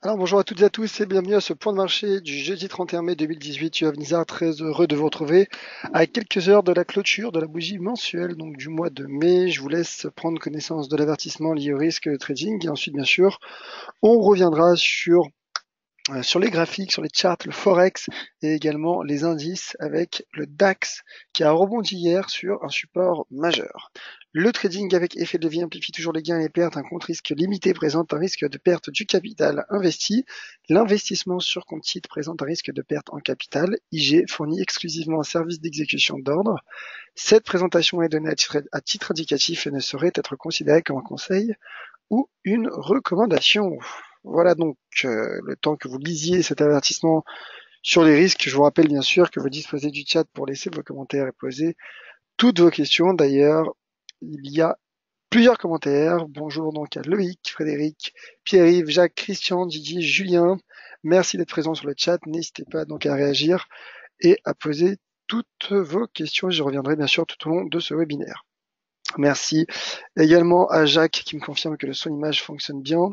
Alors bonjour à toutes et à tous et bienvenue à ce point de marché du jeudi 31 mai 2018. Je suis Nizar, très heureux de vous retrouver à quelques heures de la clôture de la bougie mensuelle donc du mois de mai. Je vous laisse prendre connaissance de l'avertissement lié au risque trading et ensuite bien sûr on reviendra sur les graphiques, sur les charts, le forex et également les indices avec le DAX qui a rebondi hier sur un support majeur. Le trading avec effet de levier amplifie toujours les gains et les pertes. Un compte risque limité présente un risque de perte du capital investi. L'investissement sur compte titre présente un risque de perte en capital. IG fournit exclusivement un service d'exécution d'ordre. Cette présentation est donnée à titre indicatif et ne saurait être considérée comme un conseil ou une recommandation. Voilà donc le temps que vous lisiez cet avertissement sur les risques. Je vous rappelle bien sûr que vous disposez du chat pour laisser vos commentaires et poser toutes vos questions. D'ailleurs, il y a plusieurs commentaires. Bonjour donc à Loïc, Frédéric, Pierre-Yves, Jacques, Christian, Didier, Julien. Merci d'être présent sur le chat. N'hésitez pas donc à réagir et à poser toutes vos questions. J'y reviendrai bien sûr tout au long de ce webinaire. Merci également à Jacques qui me confirme que le son image fonctionne bien.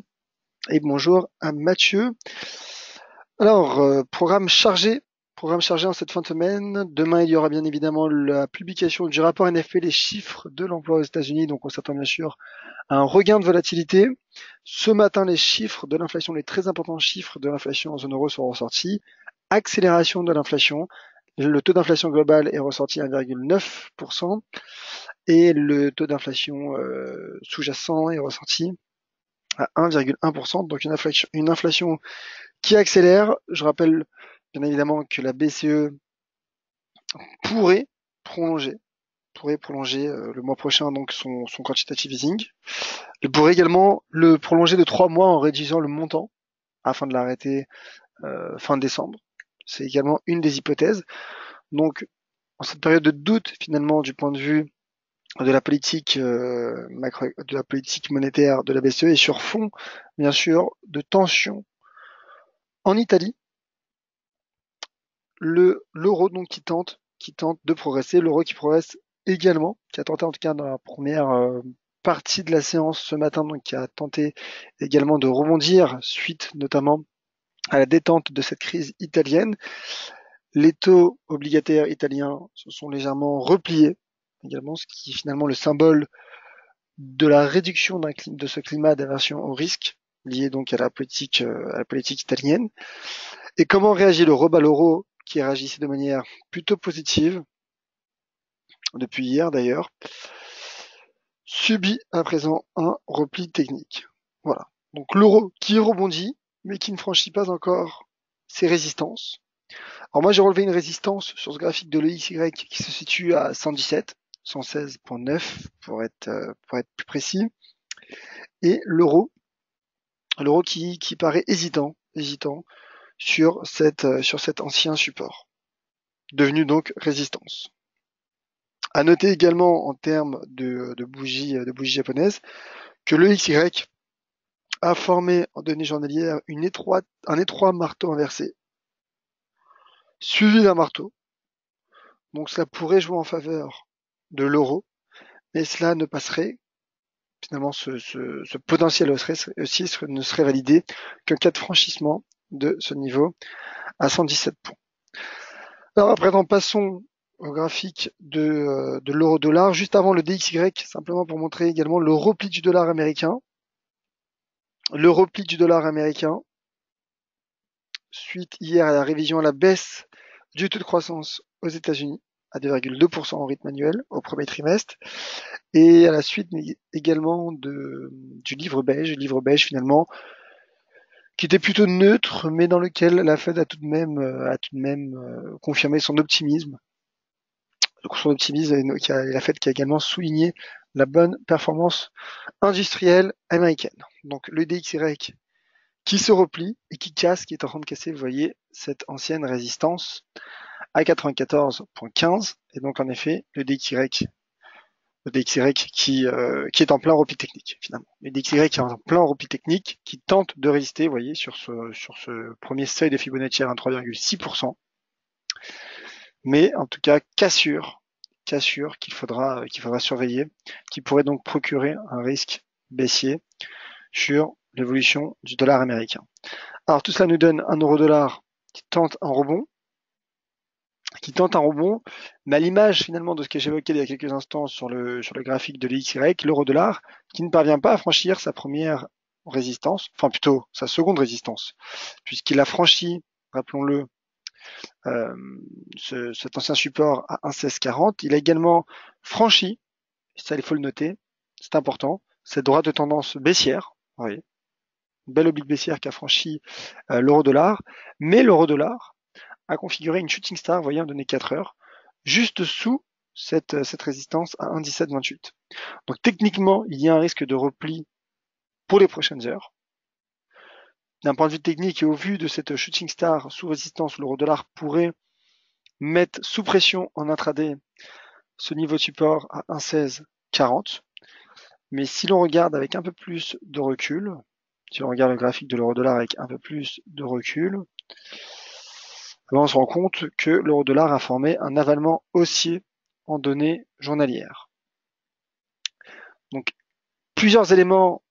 Et bonjour à Mathieu. Alors, programme chargé en cette fin de semaine. Demain, il y aura bien évidemment la publication du rapport NFP, les chiffres de l'emploi aux États-Unis. Donc, on s'attend bien sûr à un regain de volatilité. Ce matin, les chiffres de l'inflation, les très importants chiffres de l'inflation en zone euro sont ressortis. Accélération de l'inflation. Le taux d'inflation global est ressorti à 1,9% et le taux d'inflation sous-jacent est ressorti à 1,1%, donc une inflation qui accélère. Je rappelle bien évidemment que la BCE pourrait prolonger, le mois prochain donc son quantitative easing. Elle pourrait également le prolonger de 3 mois en réduisant le montant afin de l'arrêter fin décembre. C'est également une des hypothèses. Donc en cette période de doute finalement du point de vue de la politique de la politique monétaire de la BCE et sur fond bien sûr de tensions en Italie, l'euro donc qui tente de progresser, l'euro qui progresse également, qui a tenté en tout cas dans la première partie de la séance ce matin, donc qui a tenté également de rebondir suite notamment à la détente de cette crise italienne. Les taux obligataires italiens se sont légèrement repliés également, ce qui est finalement le symbole de la réduction de ce climat d'aversion au risque lié donc à la politique italienne. Et comment réagit l'euro? L'euro qui réagissait de manière plutôt positive depuis hier d'ailleurs, subit à présent un repli technique. Voilà. Donc l'euro qui rebondit, mais qui ne franchit pas encore ses résistances. Alors moi j'ai relevé une résistance sur ce graphique de l'EXY qui se situe à 117, 116,9 pour être plus précis. Et l'euro qui paraît hésitant sur cet ancien support, devenu donc résistance. À noter également en termes de bougies japonaises que le XY a formé en données journalières un étroit marteau inversé, suivi d'un marteau. Donc cela pourrait jouer en faveur de l'euro, mais cela ne passerait, finalement ce potentiel haussier ne serait validé qu'en cas de franchissement de ce niveau à 117 points. Alors à présent, passons au graphique de l'euro-dollar, juste avant le DXY, simplement pour montrer également le repli du dollar américain. Le repli du dollar américain, suite hier à la révision à la baisse du taux de croissance aux États-Unis à 2,2% en rythme annuel au premier trimestre, et à la suite également du livre beige finalement, qui était plutôt neutre, mais dans lequel la Fed a tout de même confirmé son optimisme. La Fed qui a également souligné la bonne performance industrielle américaine. Donc le DXY qui se replie et qui est en train de casser, vous voyez, cette ancienne résistance à 94,15. Et donc en effet, le DXY qui est en plein repli technique finalement. Le DXY qui est en plein repli technique, qui tente de résister, vous voyez, sur ce premier seuil de Fibonacci à 23,6%. Mais en tout cas, cassure qu'il faudra surveiller, qui pourrait donc procurer un risque baissier sur l'évolution du dollar américain. Alors tout cela nous donne un euro-dollar qui tente un rebond, mais à l'image finalement de ce que j'évoquais il y a quelques instants sur le graphique de l'XY, l'euro-dollar qui ne parvient pas à franchir sa première résistance, enfin plutôt sa seconde résistance, puisqu'il a franchi, rappelons-le, euh, cet ancien support à 1,1640. Il a également franchi, ça il faut le noter, c'est important, cette droite de tendance baissière, oui, une belle oblique baissière qui a franchi l'euro-dollar, mais l'euro-dollar a configuré une shooting star, vous voyez, en données 4 heures, juste sous cette résistance à 1,1728. Donc techniquement, il y a un risque de repli pour les prochaines heures. D'un point de vue technique et au vu de cette shooting star sous résistance, l'euro-dollar pourrait mettre sous pression en intraday ce niveau de support à 1,1640. Mais si l'on regarde avec un peu plus de recul, si l'on regarde le graphique de l'euro-dollar avec un peu plus de recul, on se rend compte que l'euro-dollar a formé un avalement haussier en données journalières. Donc, plusieurs éléments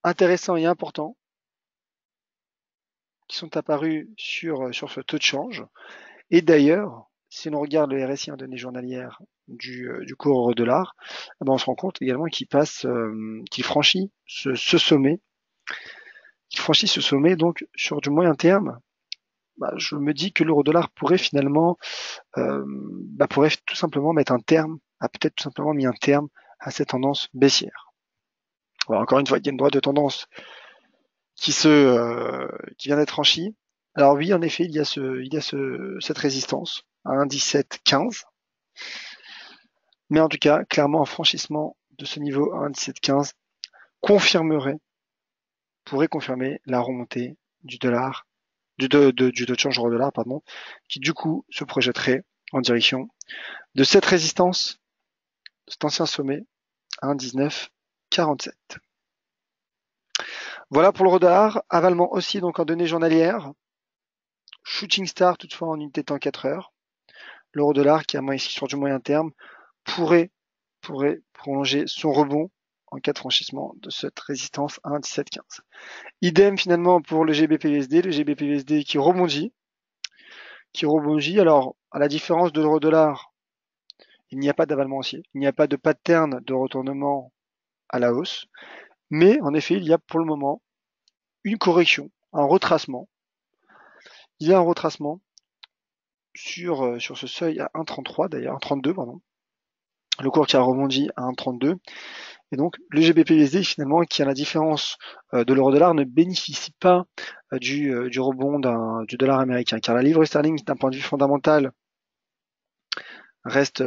intéressants et importants qui sont apparus sur ce taux de change. Et d'ailleurs, si l'on regarde le RSI en données journalières du cours euro-dollar, on se rend compte également qu'il franchit ce sommet, donc sur du moyen terme. Je me dis que l'euro-dollar pourrait finalement, pourrait tout simplement mettre un terme, a peut-être tout simplement mis un terme à cette tendance baissière. Alors, encore une fois, il y a une droite de tendance qui vient d'être franchie. Alors oui, en effet, il y a cette résistance à 1,1715. Mais en tout cas, clairement, un franchissement de ce niveau à 1,1715 pourrait confirmer la remontée du dollar, du taux de change euro-dollar, pardon, qui du coup se projetterait en direction de cette résistance, cet ancien sommet à 1,1947. Voilà pour l'euro-dollar, avalement aussi donc en données journalières. Shooting star toutefois en unité de temps 4 heures. L'euro-dollar qui a ici sur du moyen terme pourrait prolonger son rebond en cas de franchissement de cette résistance à 1,1715. Idem finalement pour le GBP-USD qui rebondit. Alors, à la différence de l'euro-dollar, il n'y a pas d'avalement haussier, il n'y a pas de pattern de retournement à la hausse, mais en effet, il y a pour le moment une correction, un retracement. Il y a un retracement sur ce seuil à 1,33 d'ailleurs, 1,32 pardon. Le cours qui a rebondi à 1,32. Et donc, le GBP-USD, finalement, qui à la différence de l'euro-dollar, ne bénéficie pas du rebond du dollar américain. Car la livre sterling, d'un point de vue fondamental, reste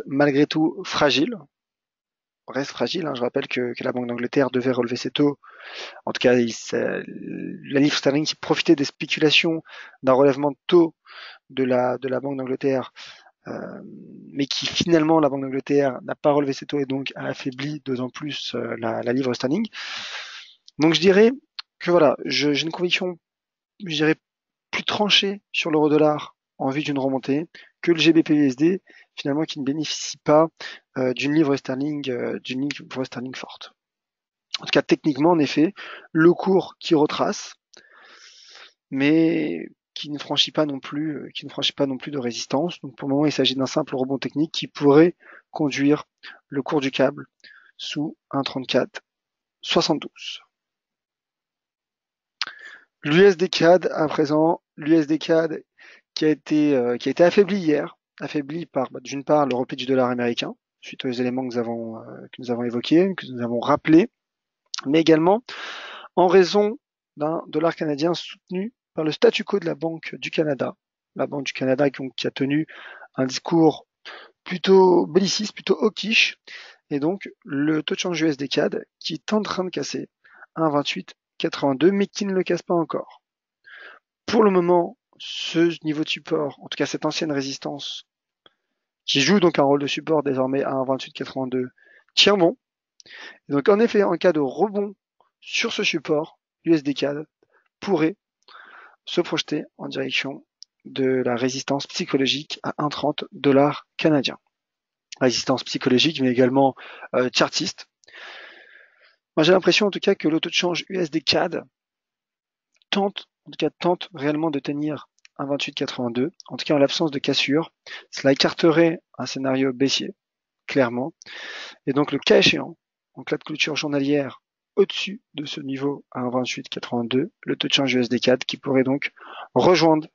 malgré tout fragile. Je rappelle que la Banque d'Angleterre devait relever ses taux. En tout cas, la livre sterling qui profitait des spéculations d'un relèvement de taux de la Banque d'Angleterre, mais qui finalement, la Banque d'Angleterre n'a pas relevé ses taux et donc a affaibli d'autant plus la livre sterling. Donc je dirais que voilà, j'ai une conviction, je dirais, plus tranchée sur l'euro-dollar en vue d'une remontée que le GBP-USD, finalement, qui ne bénéficie pas d'une livre sterling forte. En tout cas, techniquement, en effet, le cours qui retrace, mais qui ne franchit pas non plus de résistance. Donc pour le moment, il s'agit d'un simple rebond technique qui pourrait conduire le cours du câble sous 1,3472. L'USD CAD à présent, l'USD CAD qui a été affaibli hier, affaibli par d'une part le repli du dollar américain suite aux éléments que nous avons évoqués, que nous avons rappelés, mais également en raison d'un dollar canadien soutenu par le statu quo de la Banque du Canada. La Banque du Canada qui a tenu un discours plutôt belliciste, plutôt hawkish, et donc le taux de change USD CAD qui est en train de casser 1,2882, mais qui ne le casse pas encore. Pour le moment, ce niveau de support, en tout cas cette ancienne résistance, qui joue donc un rôle de support désormais à 1,2882, tient bon. Et donc en effet, en cas de rebond sur ce support, l'USD CAD pourrait se projeter en direction de la résistance psychologique à 1,30 dollars canadiens. Résistance psychologique, mais également chartiste. Moi, j'ai l'impression en tout cas que le taux de change USD CAD tente réellement de tenir 1,2882, en tout cas en l'absence de cassure. Cela écarterait un scénario baissier, clairement. Et donc le cas échéant, en cas de clôture journalière au-dessus de ce niveau à 1,2882, le taux de change USD-CAD qui pourrait donc rejoindre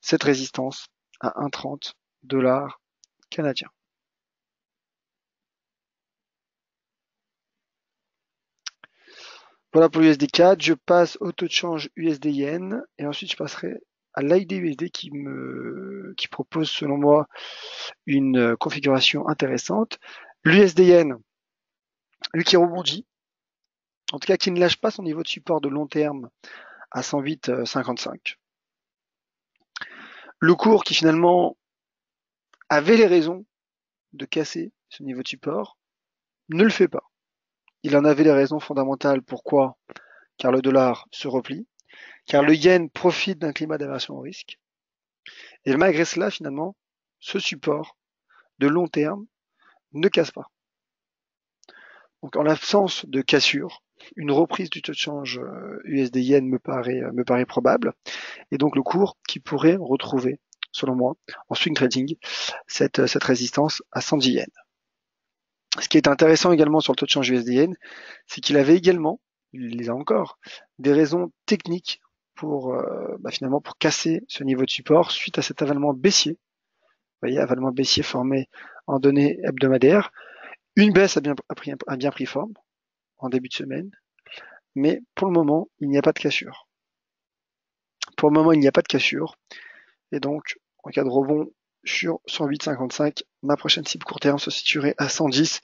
cette résistance à 1,30 dollars canadiens. Voilà pour l'USD-CAD. Je passe au taux de change USD-Yen et ensuite je passerai à l'AUD-USD qui propose selon moi une configuration intéressante. L'USD-Yen, lui qui rebondit, en tout cas qui ne lâche pas son niveau de support de long terme à 108,55. Le cours qui finalement avait les raisons de casser ce niveau de support ne le fait pas. Il en avait les raisons fondamentales. Pourquoi? Car le dollar se replie, car le yen profite d'un climat d'aversion au risque. Et malgré cela, finalement, ce support de long terme ne casse pas. Donc en l'absence de cassure, une reprise du taux de change USD-Yen me paraît probable. Et donc le cours qui pourrait retrouver, selon moi, en swing trading, cette résistance à 110 yens. Ce qui est intéressant également sur le taux de change USD-Yen, c'est qu'il avait également, il les a encore, des raisons techniques pour finalement pour casser ce niveau de support suite à cet avalement baissier. Vous voyez, avalement baissier formé en données hebdomadaires. Une baisse a bien pris forme en début de semaine, mais pour le moment, il n'y a pas de cassure. Pour le moment, il n'y a pas de cassure, et donc, en cas de rebond sur 108,55, ma prochaine cible court terme se situerait à 110,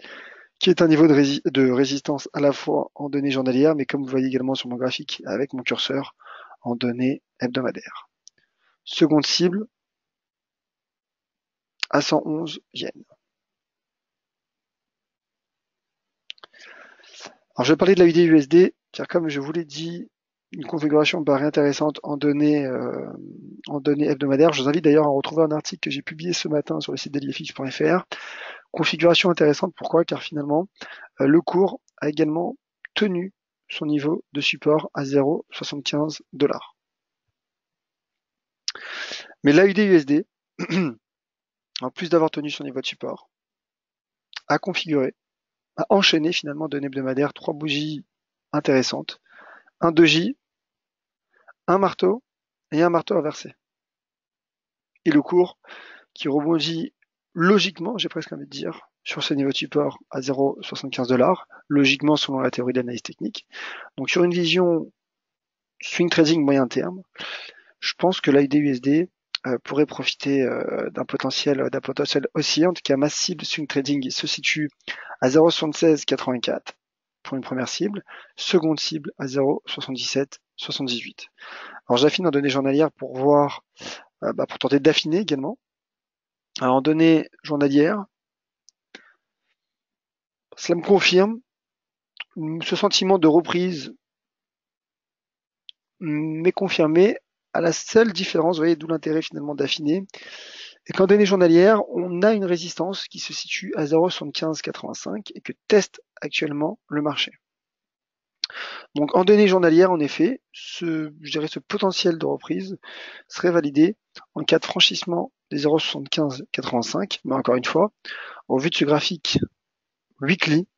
qui est un niveau de résistance à la fois en données journalières, mais comme vous voyez également sur mon graphique avec mon curseur, en données hebdomadaires. Seconde cible, à 111 yens. Alors je vais parler de la USD, car comme je vous l'ai dit, une configuration me paraît intéressante en données hebdomadaires. Je vous invite d'ailleurs à retrouver un article que j'ai publié ce matin sur le site dailyfx.fr. Configuration intéressante, pourquoi? Car finalement, le cours a également tenu son niveau de support à 0,75 $. Mais l'AUD-USD, en plus d'avoir tenu son niveau de support, a enchaîné finalement données hebdomadaires, 3 bougies intéressantes, un doji, un marteau et un marteau inversé. Et le cours qui rebondit logiquement, j'ai presque envie de dire, sur ce niveau de support à 0,75 $, logiquement selon la théorie d'analyse technique. Donc sur une vision swing trading moyen terme, je pense que l'AUD-USD pourrait profiter d'un potentiel haussier. En tout cas, ma cible swing trading se situe à 0,7684 pour une première cible, seconde cible à 0,7778. Alors j'affine en données journalières pour voir, pour tenter d'affiner également. Alors en données journalières, cela me confirme ce sentiment de reprise m'est confirmé à la seule différence, vous voyez, d'où l'intérêt finalement d'affiner, et qu'en données journalières, on a une résistance qui se situe à 0,7585 et que teste actuellement le marché. Donc en données journalières, en effet, ce potentiel de reprise serait validé en cas de franchissement des 0,7585, mais encore une fois, au vu de ce graphique weekly,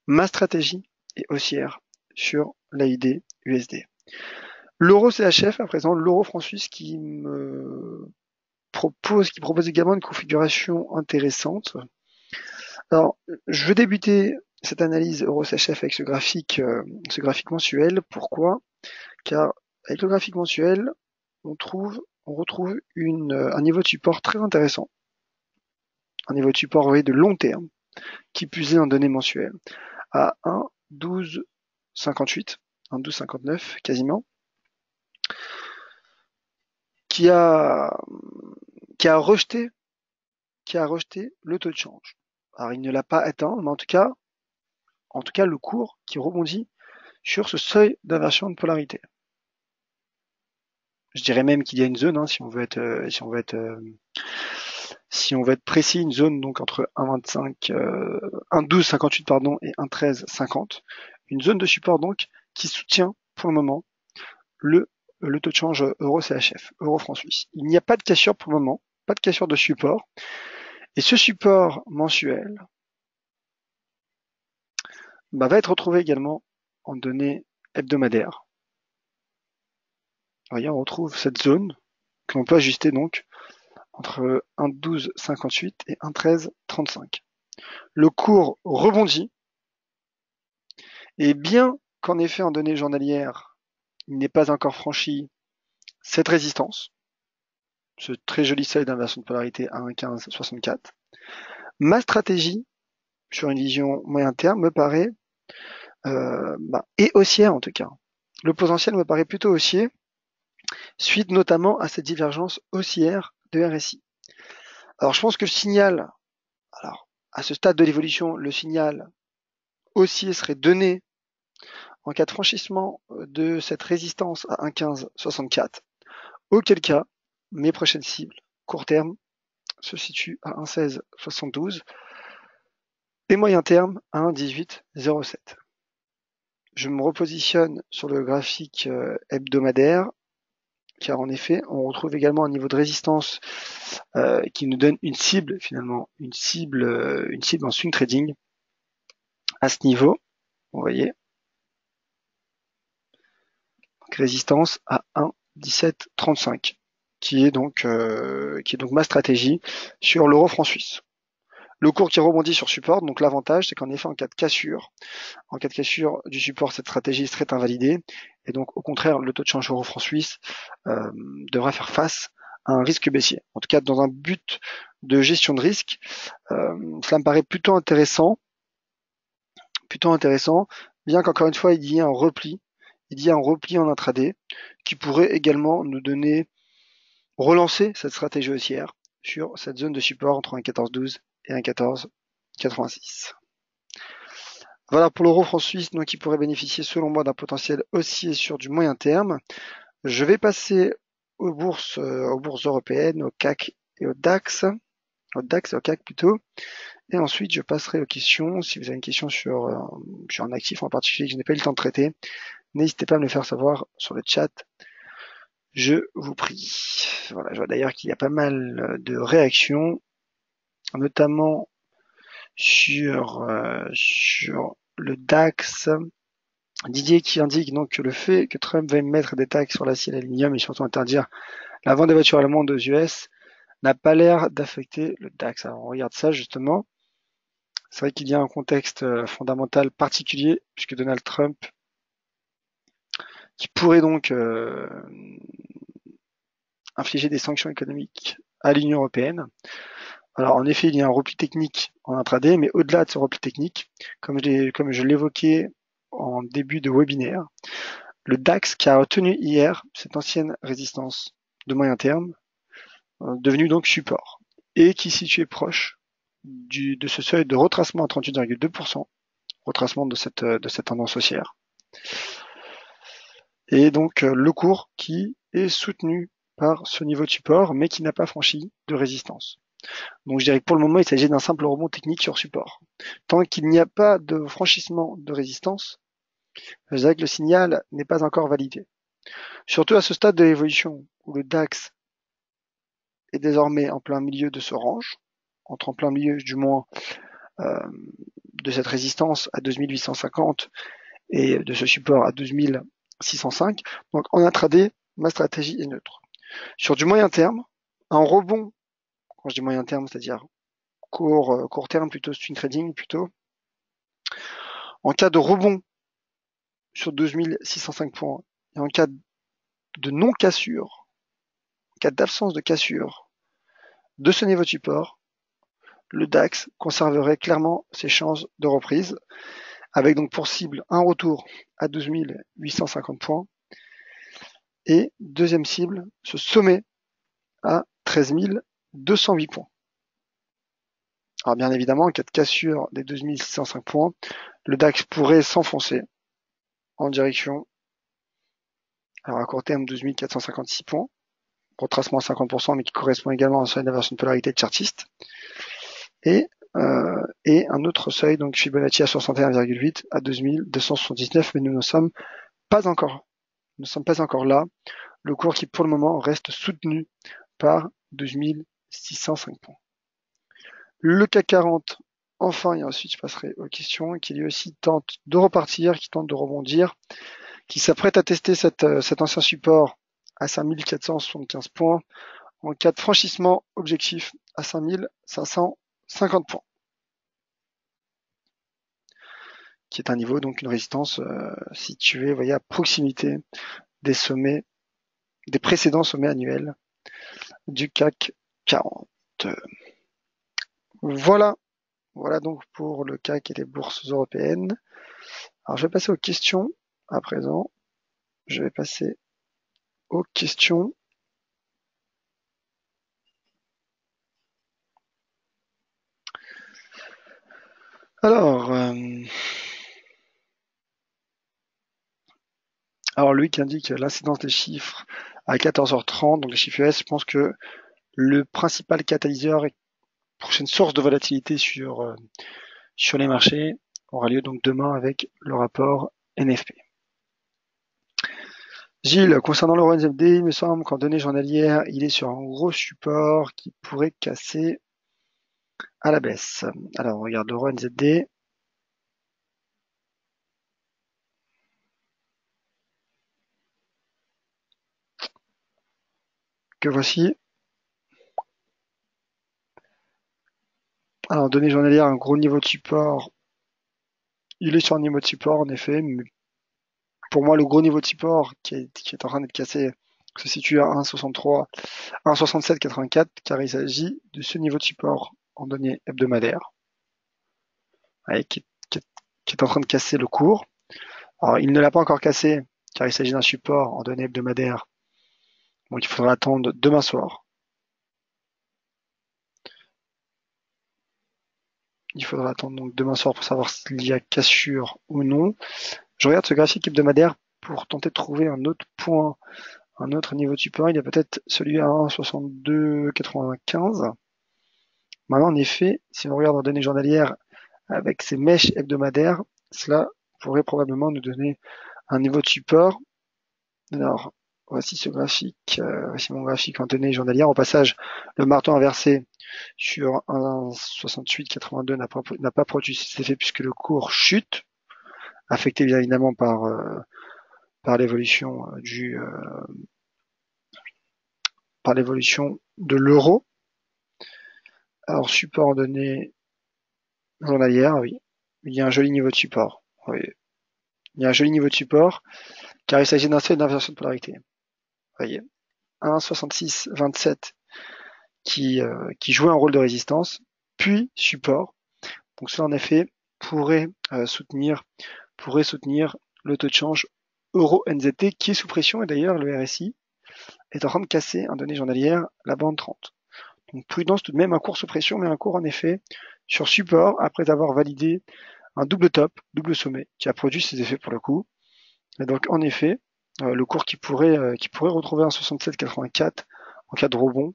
ma stratégie est haussière sur l'AUD USD. L'euro CHF, à présent, l'euro franc suisse qui propose également une configuration intéressante. Alors, je veux débuter cette analyse euro CHF avec ce graphique mensuel. Pourquoi? Car avec le graphique mensuel, on retrouve un niveau de support très intéressant. Un niveau de support, vous voyez, de long terme, qui puisait en données mensuelles, à 1,1258, 1,1259 quasiment, qui a rejeté le taux de change. Alors il ne l'a pas atteint, mais en tout cas le cours qui rebondit sur ce seuil d'inversion de polarité. Je dirais même qu'il y a une zone, si on veut être précis, une zone donc entre 1,1258 et 1,1350, une zone de support donc qui soutient pour le moment le taux de change euro-CHF, euro-franc suisse. Il n'y a pas de cassure pour le moment, pas de cassure de support. Et ce support mensuel va être retrouvé également en données hebdomadaires. Vous voyez, on retrouve cette zone que l'on peut ajuster donc entre 1,1258 et 1,1335. Le cours rebondit, et bien qu'en effet en données journalières, il n'est pas encore franchi cette résistance, ce très joli seuil d'inversion de polarité à 1,1564, ma stratégie sur une vision moyen terme me paraît et haussière en tout cas. Le potentiel me paraît plutôt haussier, suite notamment à cette divergence haussière de RSI. Alors je pense que le signal, alors à ce stade de l'évolution, le signal haussier serait donné en cas de franchissement de cette résistance à 1,1564, auquel cas mes prochaines cibles court terme se situent à 1,1672 et moyen terme à 1,1807. Je me repositionne sur le graphique hebdomadaire, car en effet, on retrouve également un niveau de résistance qui nous donne une cible finalement, une cible en swing trading à ce niveau. Vous voyez, donc résistance à 1,1735, qui est donc ma stratégie sur l'euro franc suisse. Le cours qui rebondit sur support, donc l'avantage, c'est qu'en effet, en cas de cassure du support, cette stratégie serait invalidée, et donc au contraire, le taux de change euro-franc suisse devra faire face à un risque baissier. En tout cas, dans un but de gestion de risque, cela me paraît plutôt intéressant, bien qu'encore une fois, il y ait un repli en intraday, qui pourrait également nous relancer cette stratégie haussière sur cette zone de support entre 1,1412 et 1,1486. Voilà pour l'euro franc suisse, donc qui pourrait bénéficier selon moi d'un potentiel haussier sur du moyen terme. Je vais passer aux bourses européennes, au CAC et au DAX, au CAC plutôt. Et ensuite, je passerai aux questions. Si vous avez une question sur un actif en particulier que je n'ai pas eu le temps de traiter, n'hésitez pas à me le faire savoir sur le chat. Je vous prie. Voilà, je vois d'ailleurs qu'il y a pas mal de réactions, notamment sur le DAX. Didier qui indique donc que le fait que Trump veuille mettre des taxes sur l'acier et l'aluminium et surtout interdire la vente des voitures allemandes aux US n'a pas l'air d'affecter le DAX. Alors on regarde ça justement. C'est vrai qu'il y a un contexte fondamental particulier puisque Donald Trump qui pourrait donc infliger des sanctions économiques à l'Union européenne. Alors en effet, il y a un repli technique en intraday, mais au-delà de ce repli technique, comme je l'évoquais en début de webinaire, le DAX qui a tenu hier cette ancienne résistance de moyen terme, devenu donc support, et qui est situé proche de ce seuil de retracement à 38,2%, retracement de cette tendance haussière. Et donc le cours qui est soutenu par ce niveau de support, mais qui n'a pas franchi de résistance. Donc je dirais que pour le moment, il s'agit d'un simple rebond technique sur support. Tant qu'il n'y a pas de franchissement de résistance, je dirais que le signal n'est pas encore validé. Surtout à ce stade de l'évolution, où le DAX est désormais en plein milieu de ce range, entre en plein milieu du moins de cette résistance à 2850 et de ce support à 12605. Donc en intraday, ma stratégie est neutre. Sur du moyen terme, un rebond, quand je dis moyen terme, c'est-à-dire court terme plutôt, swing trading plutôt, en cas de rebond sur 2605 points et en cas de non-cassure, en cas d'absence de cassure de ce niveau de support, le DAX conserverait clairement ses chances de reprise, avec donc pour cible un retour à 12 850 points et deuxième cible, ce sommet à 13 208 points. Alors bien évidemment, en cas de cassure des 12 605 points, le DAX pourrait s'enfoncer en direction, alors à court terme, 12 456 points, retracement à 50%, mais qui correspond également à un seuil d'inversion de polarité de chartiste. Et un autre seuil, donc Fibonacci à 61,8 à 2279, mais nous ne sommes pas encore ne sommes pas encore là. Le cours qui, pour le moment, reste soutenu par 12 605 points. Le CAC 40, enfin, et ensuite je passerai aux questions, qui lui aussi tente de repartir, qui tente de rebondir, qui s'apprête à tester cet ancien support à 5475 points en cas de franchissement objectif à 5550 points, qui est un niveau, donc une résistance située, vous voyez, à proximité des sommets, des précédents sommets annuels du CAC 40. Voilà donc pour le CAC et les bourses européennes. Alors je vais passer aux questions à présent. Je vais passer aux questions. Alors, lui qui indique l'incidence des chiffres à 14h30, donc les chiffres US, je pense que le principal catalyseur et prochaine source de volatilité sur les marchés aura lieu donc demain avec le rapport NFP. Gilles, concernant l'euro NZD, il me semble qu'en données journalières, il est sur un gros support qui pourrait casser à la baisse. Alors, on regarde l'euro NZD. Que voici. Alors, données journalières, un gros niveau de support. Il est sur un niveau de support, en effet, mais pour moi, le gros niveau de support qui est en train d'être cassé se situe à 1,63, 1,6784, car il s'agit de ce niveau de support en données hebdomadaires, qui est en train de casser le cours. Alors, il ne l'a pas encore cassé, car il s'agit d'un support en données hebdomadaires, donc il faudra attendre demain soir. Il faudra attendre donc demain soir pour savoir s'il y a cassure ou non. Je regarde ce graphique hebdomadaire pour tenter de trouver un autre point, un autre niveau de support. Il y a peut-être celui à 1,6295. Maintenant, en effet, si on regarde en données journalières avec ces mèches hebdomadaires, cela pourrait probablement nous donner un niveau de support. Alors, voici ce graphique, voici mon graphique en données journalières. Au passage, le marteau inversé sur 1,6882 n'a pas produit cet effet puisque le cours chute, affecté bien évidemment par l'évolution par l'évolution de l'euro. Alors, support en données journalières, oui. Il y a un joli niveau de support. Oui. Il y a un joli niveau de support, car il s'agit d'un seuil d'inversion de polarité. Vous voyez, 1,6627 qui jouait un rôle de résistance, puis support. Donc cela en effet pourrait soutenir le taux de change euro-NZT qui est sous pression, et d'ailleurs le RSI est en train de casser en données journalières la bande 30. Donc prudence tout de même, un cours sous pression, mais un cours en effet sur support après avoir validé un double top, double sommet, qui a produit ses effets pour le coup. Et donc en effet, le cours qui pourrait retrouver un 67,84 en cas de rebond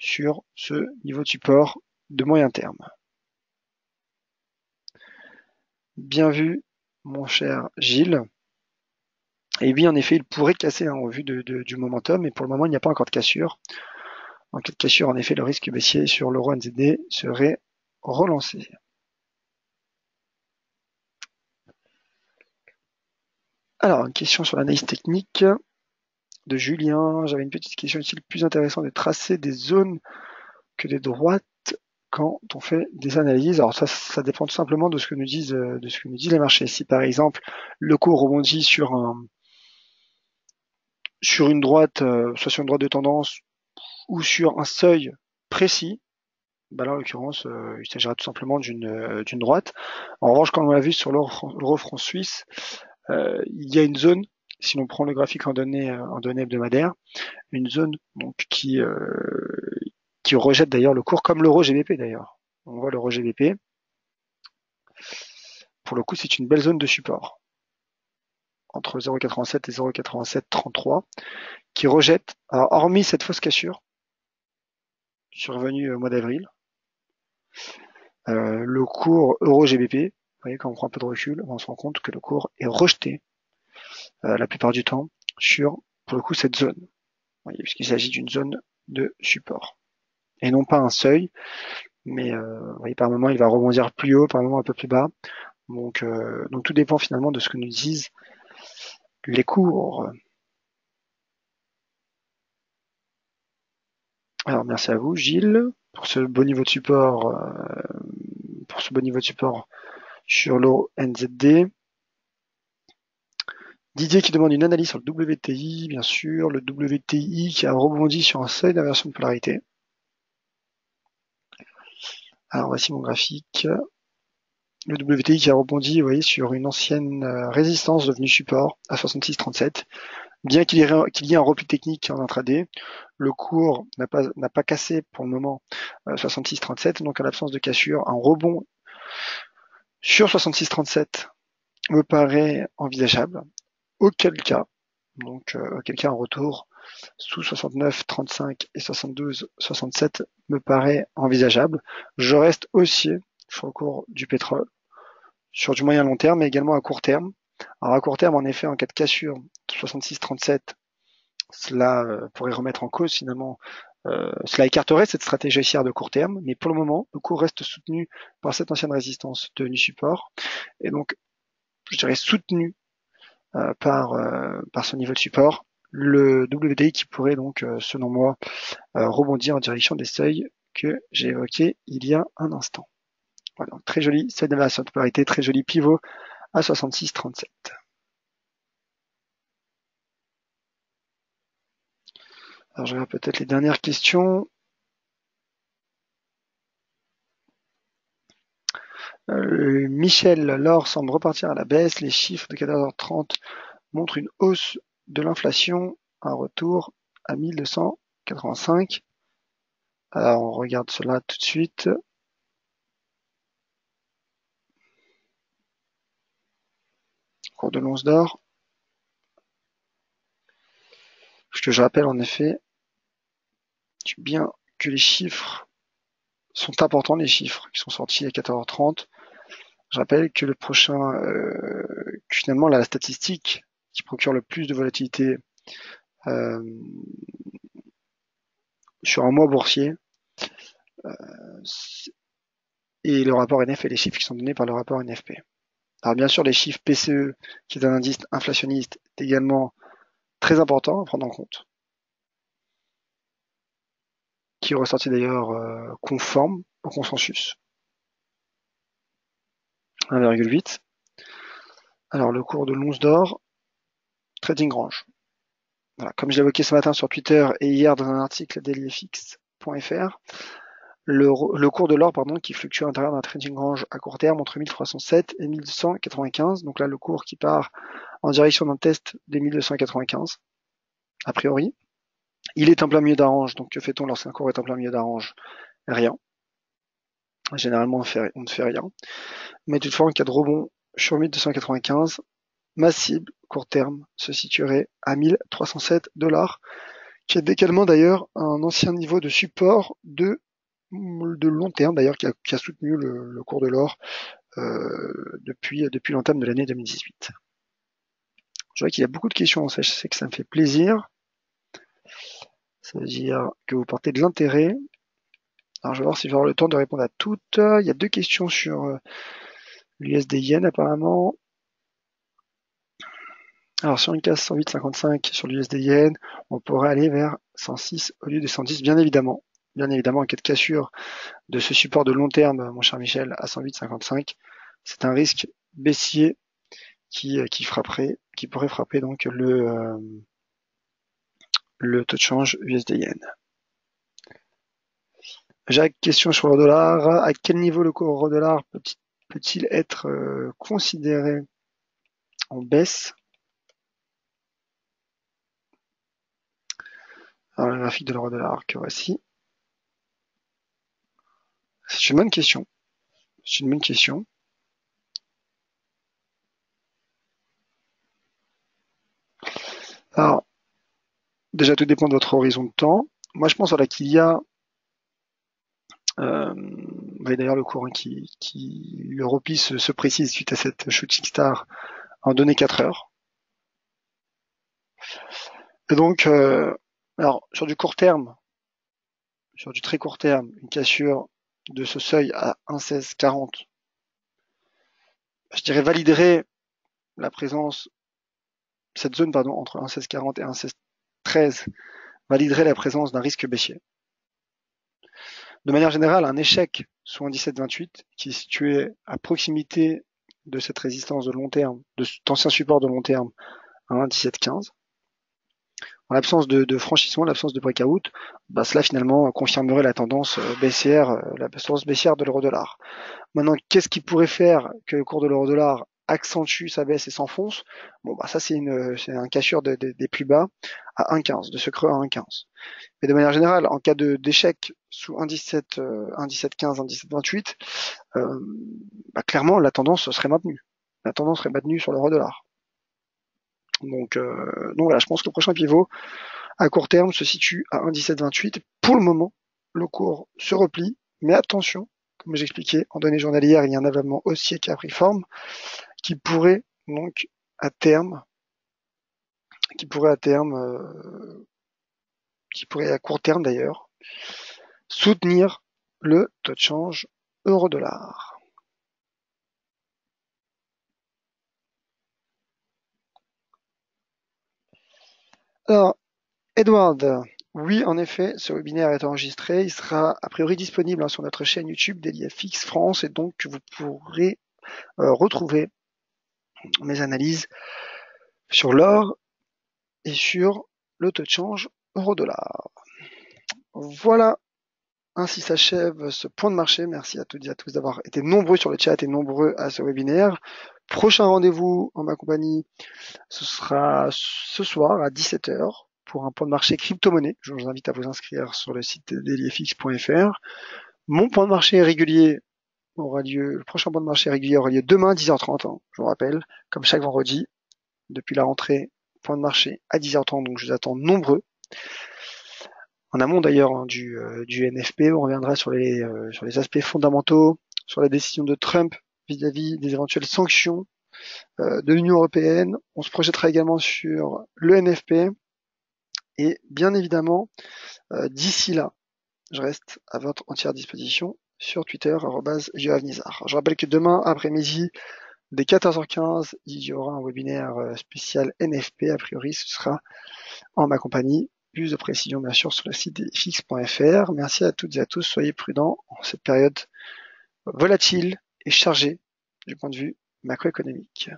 sur ce niveau de support de moyen terme. Bien vu, mon cher Gilles. Et oui, en effet, il pourrait casser au vu du momentum, mais pour le moment, il n'y a pas encore de cassure. En cas de cassure, en effet, le risque baissier sur l'euro NZD serait relancé. Alors, une question sur l'analyse technique de Julien. J'avais une petite question. Est-il plus intéressant de tracer des zones que des droites quand on fait des analyses? Alors ça dépend tout simplement de ce que nous disent les marchés. Si par exemple le cours rebondit sur une droite, soit sur une droite de tendance ou sur un seuil précis, là en l'occurrence il s'agira tout simplement d'une droite. En revanche, comme on l'a vu sur l'euro franc suisse, il y a une zone, si l'on prend le graphique en données hebdomadaires, une zone donc qui rejette d'ailleurs le cours, comme l'euro GBP d'ailleurs. On voit l'euro GBP. Pour le coup, c'est une belle zone de support entre 0,87 et 0,8733 qui rejette, alors, hormis cette fausse cassure survenue au mois d'avril, le cours euro-GBP, vous voyez, quand on prend un peu de recul, on se rend compte que le cours est rejeté la plupart du temps sur, pour le coup, cette zone. Vous voyez, puisqu'il s'agit d'une zone de support. Et non pas un seuil, mais vous voyez, par moment, il va rebondir plus haut, par moment un peu plus bas. Donc tout dépend finalement de ce que nous disent les cours. Alors merci à vous, Gilles, pour ce beau niveau de support, sur l'euro NZD. Didier qui demande une analyse sur le WTI, bien sûr, le WTI qui a rebondi sur un seuil d'inversion de polarité. Alors voici mon graphique. Le WTI qui a rebondi, vous voyez, sur une ancienne résistance devenue support à 66,37. Bien qu'il y ait un repli technique en intraday, le cours n'a pas cassé pour le moment 66,37, donc en l'absence de cassure, un rebond sur 66,37 me paraît envisageable. Auquel cas un retour sous 69,35 et 72,67 me paraît envisageable. Je reste haussier sur le cours du pétrole, sur du moyen long terme, mais également à court terme. Alors à court terme, en effet, en cas de cassure 66,37, cela pourrait remettre en cause finalement, cela écarterait cette stratégie haussière de court terme, mais pour le moment, le cours reste soutenu par cette ancienne résistance devenue support, et donc je dirais soutenu par ce niveau de support, le WTI qui pourrait donc, selon moi, rebondir en direction des seuils que j'ai évoqués il y a un instant. Voilà, donc très joli seuil d'inversion de polarité, très joli pivot à 66,37. Alors je regarde peut-être les dernières questions. Michel, l'or semble repartir à la baisse. Les chiffres de 14h30 montrent une hausse de l'inflation, un retour à 1285. Alors on regarde cela tout de suite. Cours de l'once d'or. Ce que je rappelle en effet, bien que les chiffres sont importants, les chiffres qui sont sortis à 14h30. Je rappelle que le prochain, que finalement la statistique qui procure le plus de volatilité sur un mois boursier et le rapport NF et les chiffres qui sont donnés par le rapport NFP. Alors bien sûr, les chiffres PCE, qui est un indice inflationniste, est également très important à prendre en compte, qui est ressorti d'ailleurs conforme au consensus, 1,8. Alors le cours de l'once d'or, trading range. Voilà, comme je l'ai évoqué ce matin sur Twitter et hier dans un article dailyfx.fr, le cours de l'or qui fluctue à l'intérieur d'un trading range à court terme entre 1307 et 1295. Donc là, le cours qui part en direction d'un test des 1295, a priori. Il est en plein milieu d'un range, donc que fait-on lorsqu'un cours est en plein milieu d'un range? Rien. Généralement, on ne fait rien. Mais toutefois, en cas de rebond sur 1295, ma cible, court terme, se situerait à 1307$, qui est également d'ailleurs un ancien niveau de support de long terme, d'ailleurs, qui a soutenu le cours de l'or depuis l'entame de l'année 2018. Je vois qu'il y a beaucoup de questions, je sais que ça me fait plaisir. Ça veut dire que vous portez de l'intérêt. Alors je vais voir si je vais avoir le temps de répondre à toutes. Il y a 2 questions sur l'USD Yen apparemment. Alors si on casse 108,55 sur l'USD Yen, on pourrait aller vers 106 au lieu de 110, bien évidemment. Bien évidemment, en cas de cassure de ce support de long terme, mon cher Michel, à 108,55, c'est un risque baissier qui pourrait frapper donc le taux de change USD Yen. Jacques, question sur le dollar. À quel niveau le cours euro dollar peut-il être considéré en baisse? Alors, le graphique de l'euro dollar que voici. C'est une bonne question. C'est une bonne question. Alors, déjà, tout dépend de votre horizon de temps. Moi, je pense qu'il y a vous voyez d'ailleurs le cours le repli se précise suite à cette shooting star en données 4 heures. Et donc, alors sur du court terme, sur du très court terme, une cassure de ce seuil à 1,1640, je dirais validerait la présence, cette zone pardon, entre 1,1640 et 1,1613 validerait la présence d'un risque baissier. De manière générale, un échec sous un 17,28 qui est situé à proximité de cette résistance de long terme, de cet ancien support de long terme à 1,1715, en l'absence de franchissement, l'absence de breakout, bah cela finalement confirmerait la tendance baissière, de l'euro-dollar. Maintenant, qu'est-ce qui pourrait faire que le cours de l'euro-dollar accentue sa baisse et s'enfonce? Bon, bah ça c'est un cassure des plus bas à 1,15, de ce creux à 1,15. Mais de manière générale, en cas d'échec sous 1,17, 1,1715, 1,1728, bah clairement la tendance serait maintenue. La tendance serait maintenue sur l'euro-dollar. Donc voilà, je pense que le prochain pivot à court terme se situe à 1,1728. Pour le moment, le cours se replie, mais attention, comme j'expliquais, en données journalières, il y a un avènement haussier qui a pris forme, qui pourrait donc à terme, qui pourrait à court terme d'ailleurs, soutenir le taux de change euro-dollar. Alors, Edward, oui, en effet, ce webinaire est enregistré. Il sera a priori disponible sur notre chaîne YouTube DailyFX France et donc vous pourrez retrouver mes analyses sur l'or et sur le taux de change euro-dollar. Voilà, ainsi s'achève ce point de marché. Merci à toutes et à tous d'avoir été nombreux sur le chat et nombreux à ce webinaire. Prochain rendez-vous en ma compagnie, ce sera ce soir à 17h pour un point de marché crypto-monnaie. Je vous invite à vous inscrire sur le site dailyfx.fr. Mon point de marché régulier le prochain point de marché régulier aura lieu demain 10h30, je vous rappelle, comme chaque vendredi, depuis la rentrée, point de marché à 10h30, donc je vous attends nombreux. En amont d'ailleurs du NFP, on reviendra sur les aspects fondamentaux, sur la décision de Trump vis-à-vis des éventuelles sanctions de l'Union européenne. On se projettera également sur le NFP. Et bien évidemment, d'ici là, je reste à votre entière disposition sur Twitter, @JoavNizar. Je rappelle que demain après-midi, dès 14h15, il y aura un webinaire spécial NFP. A priori, ce sera en ma compagnie. Plus de précision, bien sûr, sur le site fx.fr. Merci à toutes et à tous. Soyez prudents en cette période volatile et chargée du point de vue macroéconomique.